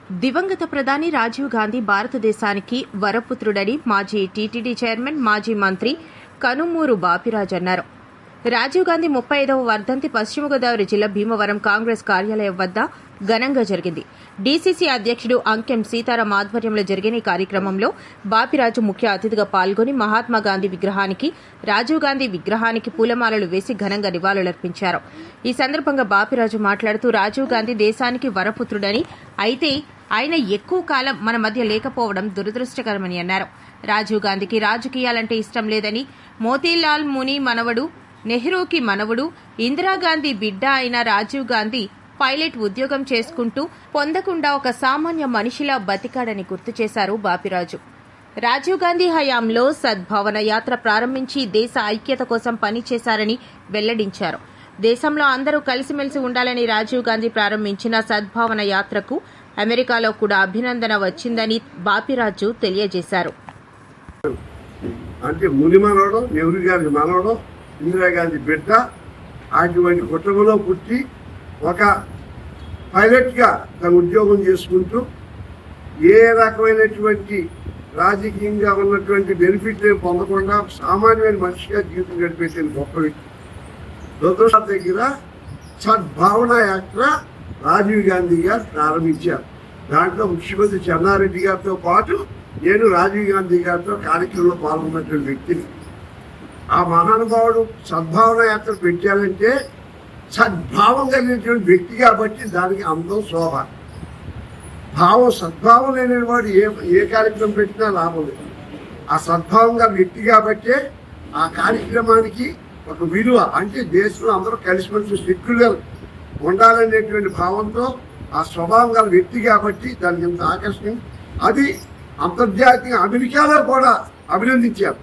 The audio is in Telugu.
దివంగత ప్రధాని రాజీవ్ గాంధీ భారతదేశానికి వరపుత్రుడని మాజీ టీటీడీ చైర్మన్, మాజీ మంత్రి కనుమూరు బాపిరాజు అన్నారు. రాజీవ్ గాంధీ 35వ వర్ధంతి పశ్చిమ గోదావరి జిల్లా భీమవరం కాంగ్రెస్ కార్యాలయం వద్ద ఘనంగా జరిగింది. డీసీసీ అధ్యక్షుడు అంకెం సీతారాం ఆధ్వర్యంలో జరిగిన ఈ కార్యక్రమంలో బాపిరాజు ముఖ్య అతిథిగా పాల్గొని మహాత్మాగాంధీ విగ్రహానికి, రాజీవ్ గాంధీ విగ్రహానికి పూలమాలలు వేసి ఘనంగా నివాళులర్పించారు. ఈ సందర్భంగా బాపిరాజు మాట్లాడుతూ రాజీవ్ గాంధీ దేశానికి వరపుత్రుడని, అయితే ఆయన ఎక్కువ కాలం మన మధ్య లేకపోవడం దురదృష్టకరమని అన్నారు. రాజీవ్ గాంధీకి రాజకీయాలంటే ఇష్టం లేదని, మోతీలాల్ ముని మనవడు, నెహ్రూకి మనవడు, ఇందిరాగాంధీ బిడ్డ అయిన రాజీవ్ గాంధీ పైలట్ ఉద్యోగం చేసుకుంటూ పొందకుండా ఒక సామాన్య మనిషిలా బతికాడని గుర్తు చేశారు బాపిరాజు. రాజీవ్ గాంధీ హయాంలో సద్భావన యాత్ర ప్రారంభించి దేశ ఐక్యత కోసం పనిచేశారని వెల్లడించారు. దేశంలో అందరూ కలిసిమెలిసి ఉండాలని రాజీవ్ గాంధీ ప్రారంభించిన సద్భావన యాత్రకు అమెరికాలో కూడా అభినందన వచ్చిందని బాపిరాజు తెలియజేశారు. అంటే ముని మనవడు, నెహ్రూ గారి మనవడు, ఇందిరాగాంధీ బిడ్డ అటువంటి కుటుంబంలో పుట్టి ఒక పైలట్గా తన ఉద్యోగం చేసుకుంటూ ఏ రకమైనటువంటి రాజకీయంగా ఉన్నటువంటి బెనిఫిట్ పొందకుండా సామాన్యమైన మనిషిగా జీవితం గడిపేసిన గొప్ప వ్యక్తి. దురదృష్టం దగ్గర సద్భావన యాత్ర రాజీవ్ గాంధీ గారు ప్రారంభించారు. దాంట్లో ముఖ్యమంత్రి చెన్నారెడ్డి గారితో పాటు నేను రాజీవ్ గాంధీ గారితో కార్యక్రమంలో పాల్గొన్నటువంటి వ్యక్తిని. ఆ మహానుభావుడు సద్భావన యాత్ర పెట్టారంటే సద్భావం కలిగినటువంటి వ్యక్తి కాబట్టి దానికి అందం శోభ. సద్భావం లేని వాడు ఏ కార్యక్రమం పెట్టినా లాభం లేదు. ఆ సద్భావంగా వ్యక్తి కాబట్టే ఆ కార్యక్రమానికి ఒక విలువ, అంటే దేశంలో అందరూ కలిసిమెలిసి సెక్యులర్ ఉండాలనేటువంటి భావంతో ఆ స్వభావం గల వ్యక్తి కాబట్టి దానికి ఎంత ఆకర్షణ. అది అంతర్జాతీయ అమెరికాలో కూడా అభినందించారు.